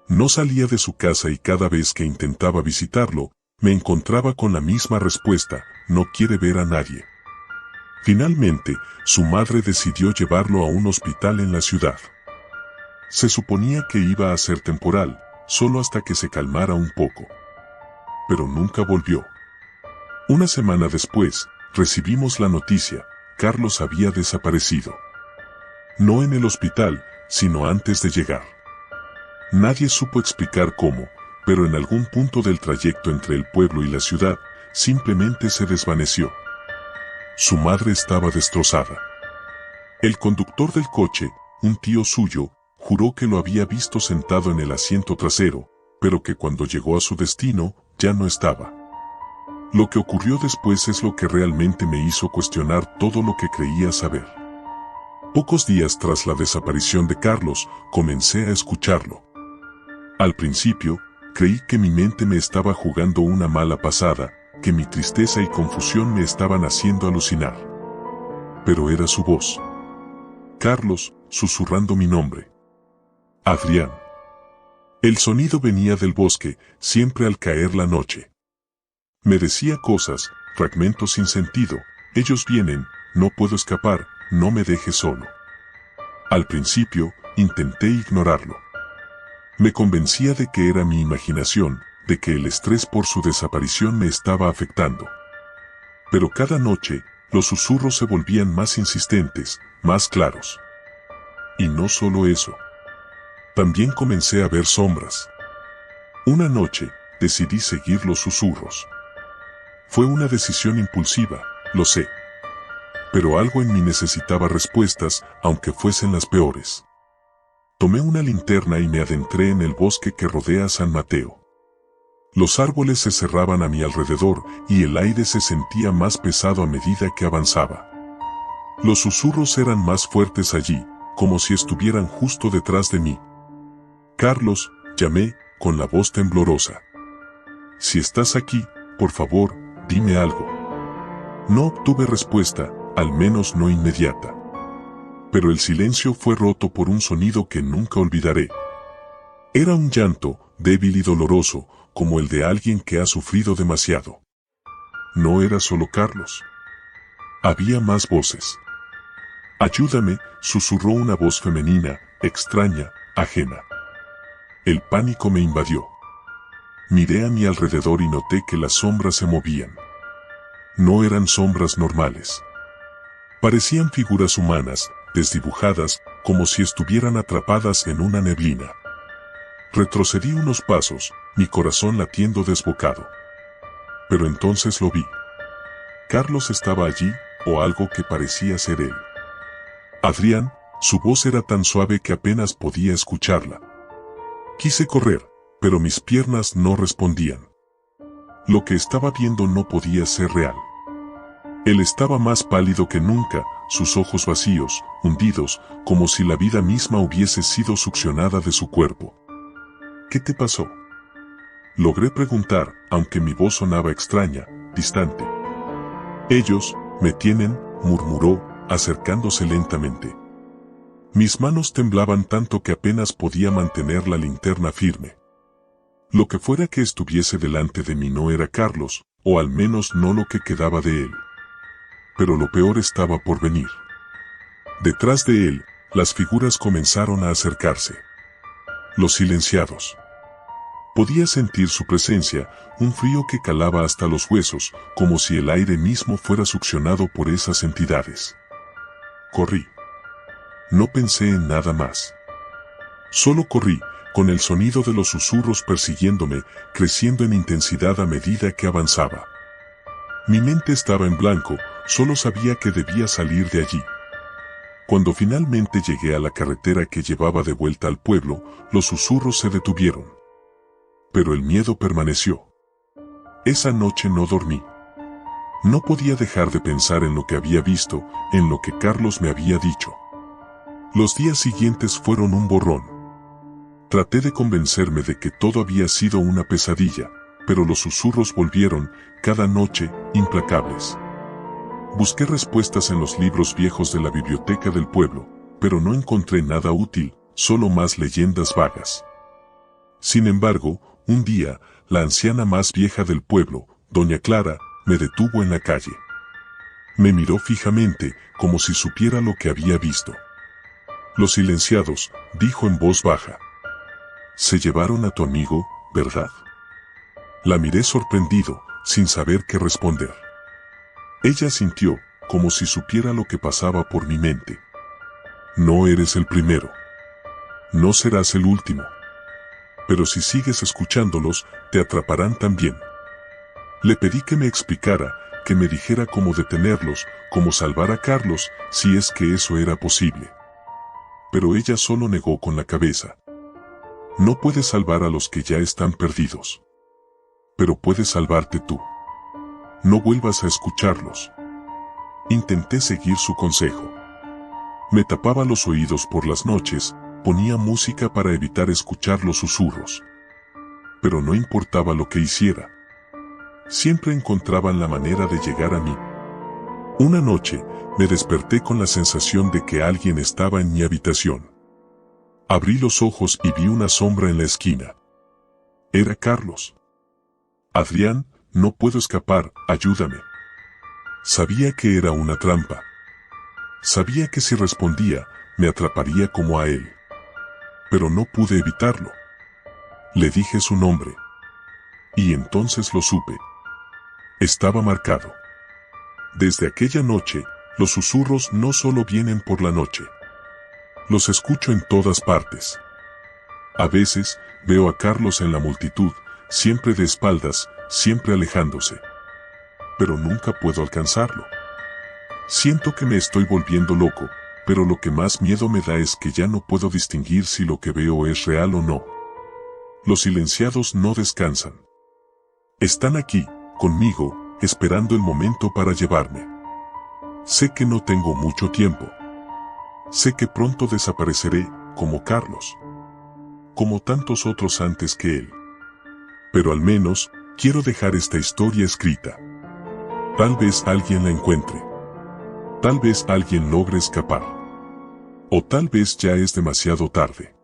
No salía de su casa y cada vez que intentaba visitarlo, me encontraba con la misma respuesta: no quiere ver a nadie. Finalmente, su madre decidió llevarlo a un hospital en la ciudad. Se suponía que iba a ser temporal, solo hasta que se calmara un poco. Pero nunca volvió. Una semana después, recibimos la noticia: Carlos había desaparecido. No en el hospital, sino antes de llegar. Nadie supo explicar cómo, pero en algún punto del trayecto entre el pueblo y la ciudad, simplemente se desvaneció. Su madre estaba destrozada. El conductor del coche, un tío suyo, juró que lo había visto sentado en el asiento trasero, pero que cuando llegó a su destino, ya no estaba. Lo que ocurrió después es lo que realmente me hizo cuestionar todo lo que creía saber. Pocos días tras la desaparición de Carlos, comencé a escucharlo. Al principio, creí que mi mente me estaba jugando una mala pasada, que mi tristeza y confusión me estaban haciendo alucinar. Pero era su voz. Carlos, susurrando mi nombre. Adrián. El sonido venía del bosque, siempre al caer la noche. Me decía cosas, fragmentos sin sentido: ellos vienen, no puedo escapar, no me dejes solo. Al principio, intenté ignorarlo. Me convencía de que era mi imaginación, de que el estrés por su desaparición me estaba afectando. Pero cada noche, los susurros se volvían más insistentes, más claros. Y no solo eso. También comencé a ver sombras. Una noche, decidí seguir los susurros. Fue una decisión impulsiva, lo sé. Pero algo en mí necesitaba respuestas, aunque fuesen las peores. Tomé una linterna y me adentré en el bosque que rodea San Mateo. Los árboles se cerraban a mi alrededor y el aire se sentía más pesado a medida que avanzaba. Los susurros eran más fuertes allí, como si estuvieran justo detrás de mí. Carlos, llamé, con la voz temblorosa. Si estás aquí, por favor, dime algo. No obtuve respuesta, al menos no inmediata. Pero el silencio fue roto por un sonido que nunca olvidaré. Era un llanto, débil y doloroso, como el de alguien que ha sufrido demasiado. No era solo Carlos. Había más voces. Ayúdame, susurró una voz femenina, extraña, ajena. El pánico me invadió. Miré a mi alrededor y noté que las sombras se movían. No eran sombras normales. Parecían figuras humanas, desdibujadas, como si estuvieran atrapadas en una neblina. Retrocedí unos pasos, mi corazón latiendo desbocado. Pero entonces lo vi. Carlos estaba allí, o algo que parecía ser él. Adrián, su voz era tan suave que apenas podía escucharla. Quise correr, pero mis piernas no respondían. Lo que estaba viendo no podía ser real. Él estaba más pálido que nunca, sus ojos vacíos, hundidos, como si la vida misma hubiese sido succionada de su cuerpo. ¿Qué te pasó? Logré preguntar, aunque mi voz sonaba extraña, distante. Ellos me tienen, murmuró, acercándose lentamente. Mis manos temblaban tanto que apenas podía mantener la linterna firme. Lo que fuera que estuviese delante de mí no era Carlos, o al menos no lo que quedaba de él. Pero lo peor estaba por venir. Detrás de él, las figuras comenzaron a acercarse. Los silenciados. Podía sentir su presencia, un frío que calaba hasta los huesos, como si el aire mismo fuera succionado por esas entidades. Corrí. No pensé en nada más. Solo corrí, con el sonido de los susurros persiguiéndome, creciendo en intensidad a medida que avanzaba. Mi mente estaba en blanco, solo sabía que debía salir de allí. Cuando finalmente llegué a la carretera que llevaba de vuelta al pueblo, los susurros se detuvieron. Pero el miedo permaneció. Esa noche no dormí. No podía dejar de pensar en lo que había visto, en lo que Carlos me había dicho. Los días siguientes fueron un borrón. Traté de convencerme de que todo había sido una pesadilla, pero los susurros volvieron, cada noche, implacables. Busqué respuestas en los libros viejos de la biblioteca del pueblo, pero no encontré nada útil, solo más leyendas vagas. Sin embargo, un día, la anciana más vieja del pueblo, doña Clara, me detuvo en la calle. Me miró fijamente, como si supiera lo que había visto. Los silenciados, dijo en voz baja. Se llevaron a tu amigo, ¿verdad? La miré sorprendido, sin saber qué responder. Ella sintió, como si supiera lo que pasaba por mi mente. No eres el primero. No serás el último. Pero si sigues escuchándolos, te atraparán también. Le pedí que me explicara, que me dijera cómo detenerlos, cómo salvar a Carlos, si es que eso era posible. Pero ella solo negó con la cabeza. No puedes salvar a los que ya están perdidos. Pero puedes salvarte tú. No vuelvas a escucharlos. Intenté seguir su consejo. Me tapaba los oídos por las noches, ponía música para evitar escuchar los susurros. Pero no importaba lo que hiciera. Siempre encontraban la manera de llegar a mí. Una noche, me desperté con la sensación de que alguien estaba en mi habitación. Abrí los ojos y vi una sombra en la esquina. Era Carlos. Adrián, no puedo escapar, ayúdame. Sabía que era una trampa. Sabía que si respondía, me atraparía como a él. Pero no pude evitarlo. Le dije su nombre. Y entonces lo supe. Estaba marcado. Desde aquella noche, los susurros no solo vienen por la noche. Los escucho en todas partes. A veces, veo a Carlos en la multitud, siempre de espaldas, siempre alejándose. Pero nunca puedo alcanzarlo. Siento que me estoy volviendo loco, pero lo que más miedo me da es que ya no puedo distinguir si lo que veo es real o no. Los silenciados no descansan. Están aquí, conmigo, esperando el momento para llevarme. Sé que no tengo mucho tiempo. Sé que pronto desapareceré, como Carlos. Como tantos otros antes que él. Pero al menos, quiero dejar esta historia escrita. Tal vez alguien la encuentre. Tal vez alguien logre escapar. O tal vez ya es demasiado tarde.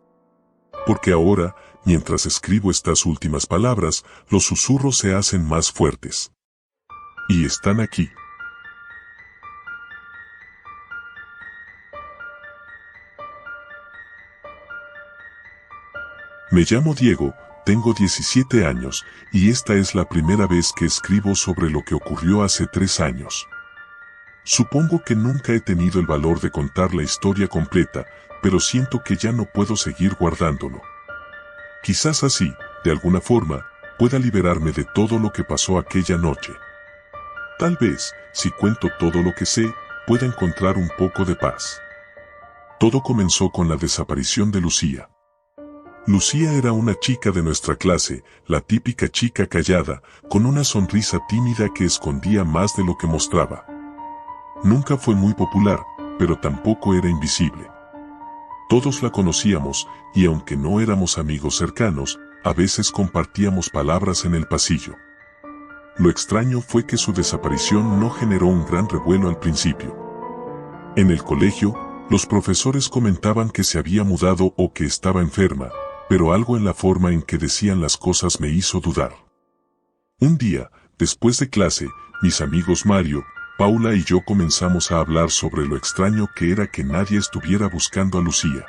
Porque ahora, mientras escribo estas últimas palabras, los susurros se hacen más fuertes. Y están aquí. Me llamo Diego, tengo 17 años, y esta es la primera vez que escribo sobre lo que ocurrió hace 3 años. Supongo que nunca he tenido el valor de contar la historia completa, pero siento que ya no puedo seguir guardándolo. Quizás así, de alguna forma, pueda liberarme de todo lo que pasó aquella noche. Tal vez, si cuento todo lo que sé, pueda encontrar un poco de paz. Todo comenzó con la desaparición de Lucía. Lucía era una chica de nuestra clase, la típica chica callada, con una sonrisa tímida que escondía más de lo que mostraba. Nunca fue muy popular, pero tampoco era invisible. Todos la conocíamos, y aunque no éramos amigos cercanos, a veces compartíamos palabras en el pasillo. Lo extraño fue que su desaparición no generó un gran revuelo al principio. En el colegio, los profesores comentaban que se había mudado o que estaba enferma, pero algo en la forma en que decían las cosas me hizo dudar. Un día, después de clase, mis amigos Mario, Paula y yo comenzamos a hablar sobre lo extraño que era que nadie estuviera buscando a Lucía.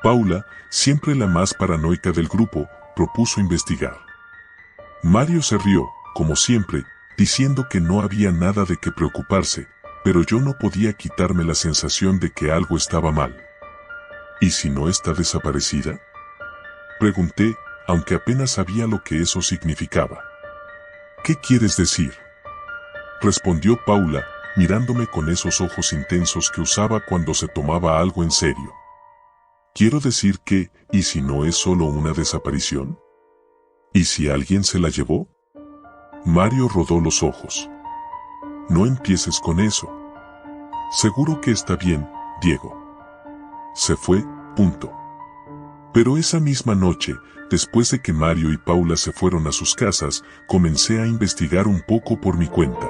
Paula, siempre la más paranoica del grupo, propuso investigar. Mario se rió, como siempre, diciendo que no había nada de qué preocuparse, pero yo no podía quitarme la sensación de que algo estaba mal. ¿Y si no está desaparecida?, pregunté, aunque apenas sabía lo que eso significaba. ¿Qué quieres decir?, respondió Paula, mirándome con esos ojos intensos que usaba cuando se tomaba algo en serio. Quiero decir que, ¿y si no es solo una desaparición? ¿Y si alguien se la llevó? Mario rodó los ojos. No empieces con eso. Seguro que está bien, Diego. Se fue, punto. Pero esa misma noche, después de que Mario y Paula se fueron a sus casas, comencé a investigar un poco por mi cuenta.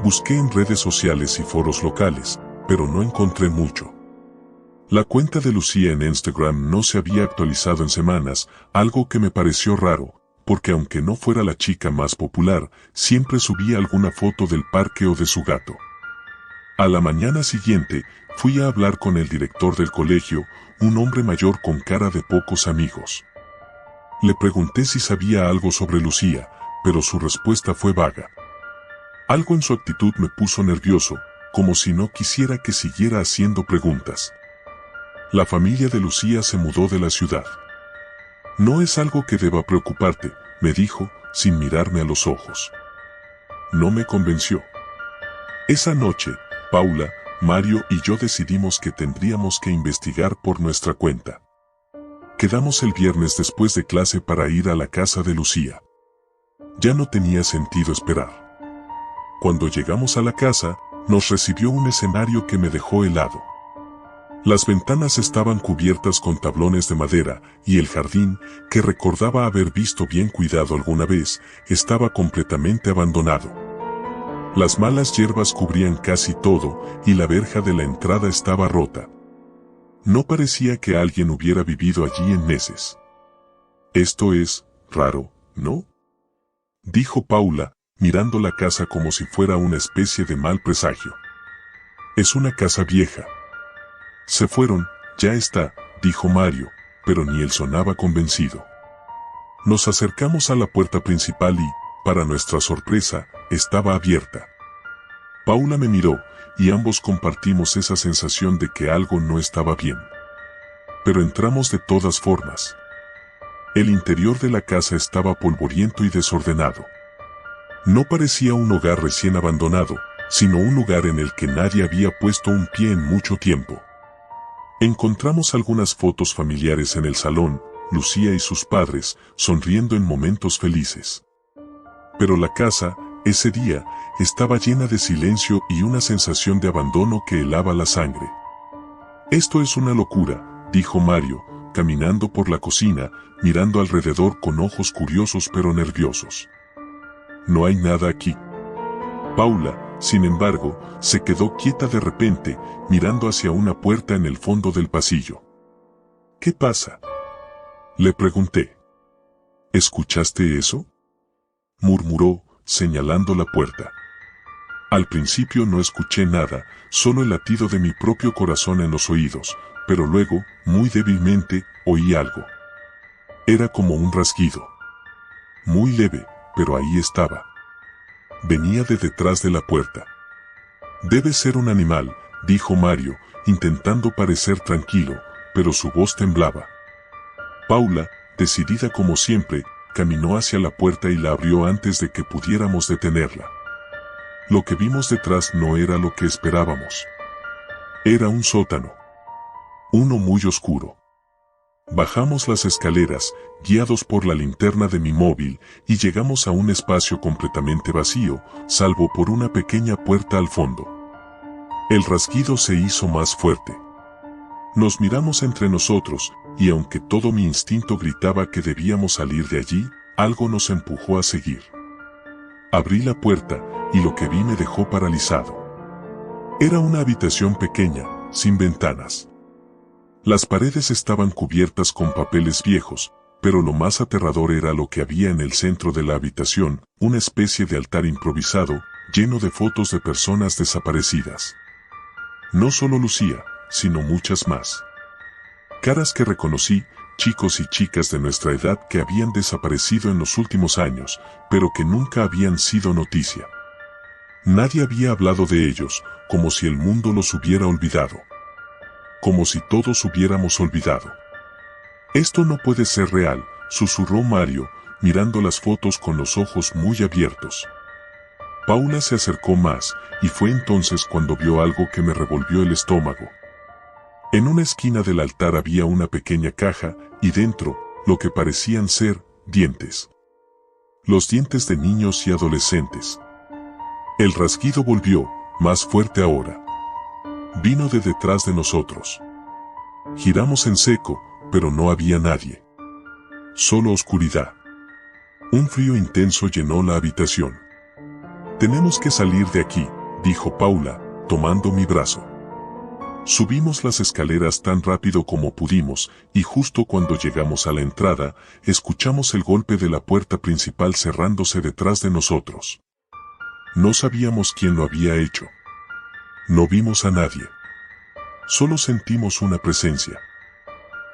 Busqué en redes sociales y foros locales, pero no encontré mucho. La cuenta de Lucía en Instagram no se había actualizado en semanas, algo que me pareció raro, porque aunque no fuera la chica más popular, siempre subía alguna foto del parque o de su gato. A la mañana siguiente, fui a hablar con el director del colegio, un hombre mayor con cara de pocos amigos. Le pregunté si sabía algo sobre Lucía, pero su respuesta fue vaga. Algo en su actitud me puso nervioso, como si no quisiera que siguiera haciendo preguntas. La familia de Lucía se mudó de la ciudad. No es algo que deba preocuparte, me dijo, sin mirarme a los ojos. No me convenció. Esa noche, Paula, Mario y yo decidimos que tendríamos que investigar por nuestra cuenta. Quedamos el viernes después de clase para ir a la casa de Lucía. Ya no tenía sentido esperar. Cuando llegamos a la casa, nos recibió un escenario que me dejó helado. Las ventanas estaban cubiertas con tablones de madera, y el jardín, que recordaba haber visto bien cuidado alguna vez, estaba completamente abandonado. Las malas hierbas cubrían casi todo, y la verja de la entrada estaba rota. No parecía que alguien hubiera vivido allí en meses. Esto es raro, ¿no?, dijo Paula, mirando la casa como si fuera una especie de mal presagio. Es una casa vieja. Se fueron, ya está, dijo Mario, pero ni él sonaba convencido. Nos acercamos a la puerta principal y, para nuestra sorpresa, estaba abierta. Paula me miró, y ambos compartimos esa sensación de que algo no estaba bien. Pero entramos de todas formas. El interior de la casa estaba polvoriento y desordenado. No parecía un hogar recién abandonado, sino un lugar en el que nadie había puesto un pie en mucho tiempo. Encontramos algunas fotos familiares en el salón, Lucía y sus padres, sonriendo en momentos felices. Pero la casa, ese día, estaba llena de silencio y una sensación de abandono que helaba la sangre. Esto es una locura, dijo Mario, caminando por la cocina, mirando alrededor con ojos curiosos pero nerviosos. No hay nada aquí. Paula, sin embargo, se quedó quieta de repente, mirando hacia una puerta en el fondo del pasillo. ¿Qué pasa?, le pregunté. ¿Escuchaste eso?, murmuró, señalando la puerta. Al principio no escuché nada, solo el latido de mi propio corazón en los oídos, pero luego, muy débilmente, oí algo. Era como un rasguido. Muy leve, pero ahí estaba. Venía de detrás de la puerta. Debe ser un animal, dijo Mario, intentando parecer tranquilo, pero su voz temblaba. Paula, decidida como siempre, caminó hacia la puerta y la abrió antes de que pudiéramos detenerla. Lo que vimos detrás no era lo que esperábamos. Era un sótano. Uno muy oscuro. Bajamos las escaleras, guiados por la linterna de mi móvil, y llegamos a un espacio completamente vacío, salvo por una pequeña puerta al fondo. El rasguido se hizo más fuerte. Nos miramos entre nosotros, y aunque todo mi instinto gritaba que debíamos salir de allí, algo nos empujó a seguir. Abrí la puerta, y lo que vi me dejó paralizado. Era una habitación pequeña, sin ventanas. Las paredes estaban cubiertas con papeles viejos, pero lo más aterrador era lo que había en el centro de la habitación, una especie de altar improvisado, lleno de fotos de personas desaparecidas. No solo Lucía, sino muchas más. Caras que reconocí, chicos y chicas de nuestra edad que habían desaparecido en los últimos años, pero que nunca habían sido noticia. Nadie había hablado de ellos, como si el mundo los hubiera olvidado. Como si todos hubiéramos olvidado. Esto no puede ser real, susurró Mario, mirando las fotos con los ojos muy abiertos. Paula se acercó más, y fue entonces cuando vio algo que me revolvió el estómago. En una esquina del altar había una pequeña caja, y dentro, lo que parecían ser, dientes. Los dientes de niños y adolescentes. El rasguido volvió, más fuerte ahora. Vino de detrás de nosotros. Giramos en seco, pero no había nadie. Solo oscuridad. Un frío intenso llenó la habitación. Tenemos que salir de aquí, dijo Paula, tomando mi brazo. Subimos las escaleras tan rápido como pudimos, y justo cuando llegamos a la entrada, escuchamos el golpe de la puerta principal cerrándose detrás de nosotros. No sabíamos quién lo había hecho. No vimos a nadie. Solo sentimos una presencia.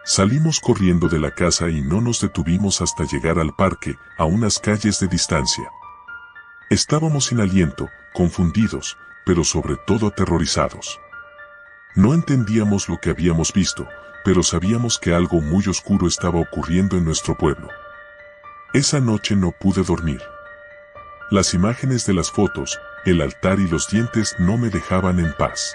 Salimos corriendo de la casa y no nos detuvimos hasta llegar al parque, a unas calles de distancia. Estábamos sin aliento, confundidos, pero sobre todo aterrorizados. No entendíamos lo que habíamos visto, pero sabíamos que algo muy oscuro estaba ocurriendo en nuestro pueblo. Esa noche no pude dormir. Las imágenes de las fotos, el altar y los dientes no me dejaban en paz.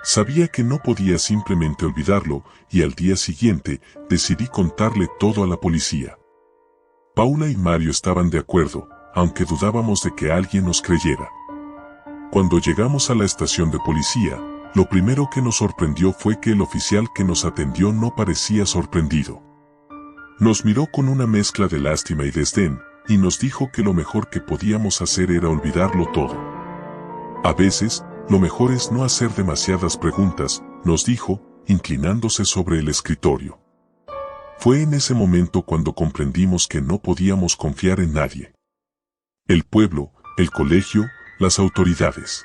Sabía que no podía simplemente olvidarlo, y al día siguiente, decidí contarle todo a la policía. Paula y Mario estaban de acuerdo, aunque dudábamos de que alguien nos creyera. Cuando llegamos a la estación de policía, lo primero que nos sorprendió fue que el oficial que nos atendió no parecía sorprendido. Nos miró con una mezcla de lástima y desdén, y nos dijo que lo mejor que podíamos hacer era olvidarlo todo. A veces, lo mejor es no hacer demasiadas preguntas, nos dijo, inclinándose sobre el escritorio. Fue en ese momento cuando comprendimos que no podíamos confiar en nadie. El pueblo, el colegio, las autoridades.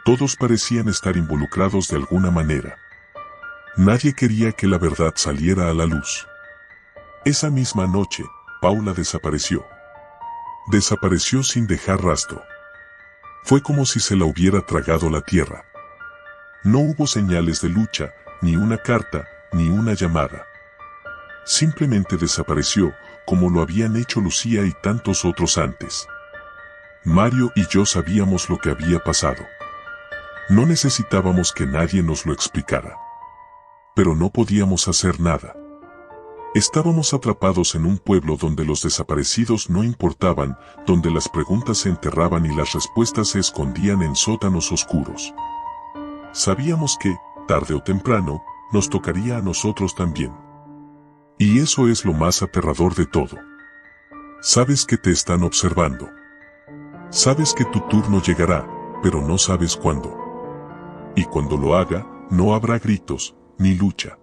Todos parecían estar involucrados de alguna manera. Nadie quería que la verdad saliera a la luz. Esa misma noche, Paula desapareció. Desapareció sin dejar rastro. Fue como si se la hubiera tragado la tierra. No hubo señales de lucha, ni una carta, ni una llamada. Simplemente desapareció, como lo habían hecho Lucía y tantos otros antes. Mario y yo sabíamos lo que había pasado. No necesitábamos que nadie nos lo explicara. Pero no podíamos hacer nada. Estábamos atrapados en un pueblo donde los desaparecidos no importaban, donde las preguntas se enterraban y las respuestas se escondían en sótanos oscuros. Sabíamos que, tarde o temprano, nos tocaría a nosotros también. Y eso es lo más aterrador de todo. Sabes que te están observando. Sabes que tu turno llegará, pero no sabes cuándo. Y cuando lo haga, no habrá gritos, ni lucha.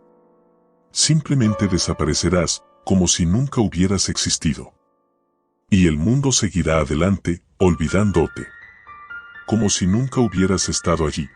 Simplemente desaparecerás, como si nunca hubieras existido. Y el mundo seguirá adelante, olvidándote. Como si nunca hubieras estado allí.